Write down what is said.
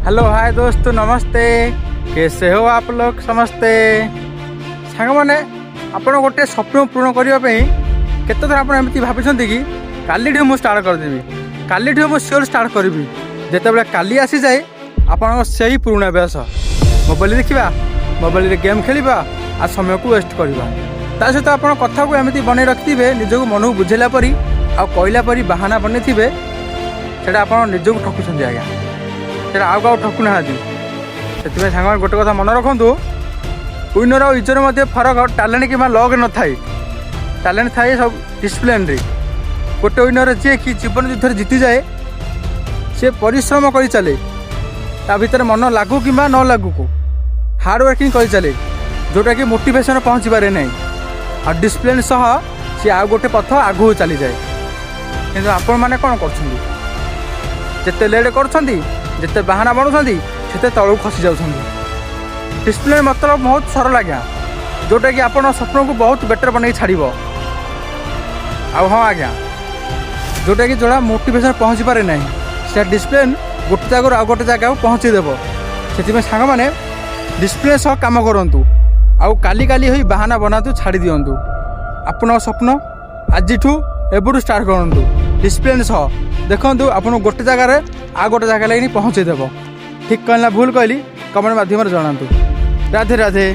Hello hi दोस्तों नमस्ते। कैसे हो आप लोग समस्ते सांग मैंने आपण गोटे स्वप्न पूर्ण करने केत थर आप भाई कि काली मुझे स्टार्ट करदेवी काली मुझे सियोर स्टार्ट करी जिते काली आसी जाए आप से पुराणा अभ्यास मोबाइल देखा मोबाइल गेम खेलवा आ समय को वेस्ट करवा ता सहित आप कथा को एमती बनई रखिथे निजक मन को बुझेला परी आ कहला परी बाहाना बनई थे से आप निजक ठकुंट आज्ञा से आउ क्या ठकुना से सांग गोटे कथा मन रखु विनर और यूजर मध्य फरक टैलेंट कि लग न थाए टैलेंट थाए सब डिसिप्लिन रे गोटे विनर जी कि जीवन युद्ध जीति जाए सी परिश्रम कर चले ता भीतर मन लागू कि न लागू को हार्ड वर्किंग कर चले जोटा कि मोटिवेशन पहुँची पारे ना और डिसिप्लिन सह सी आउ गोटे पथ आगू चली जाए कि आपण मैंने कौन करते लेट करते बाहाना बनुँच से तलू खसी जाऊँ डिसिप्लिन मतलब बहुत सरल आज्ञा जोटा कि आप स्वप्न को बहुत बेटर बन छाड़ हाँ आज्ञा जोटा कि जोड़ा मोटिवेशन पहुँची पारे ना से डिसिप्लिन गोटे जगह आउ गोटे जगह पहुँचीदेव से सांग मैंने डिसिप्लिन सह कम करूँ आउ काली काली हो बाहाना बनातु छाड़ी दिंतु आपण स्वप्न आज एबुटू स्टार्ट करूँ डिसिप्लिन सह देखूँ आप गोटे जगार आ गोटे जगह लगे पहुँचीदेव ठीक कहला भूल कहली कमेंट माध्यम जनातु राधे राधे।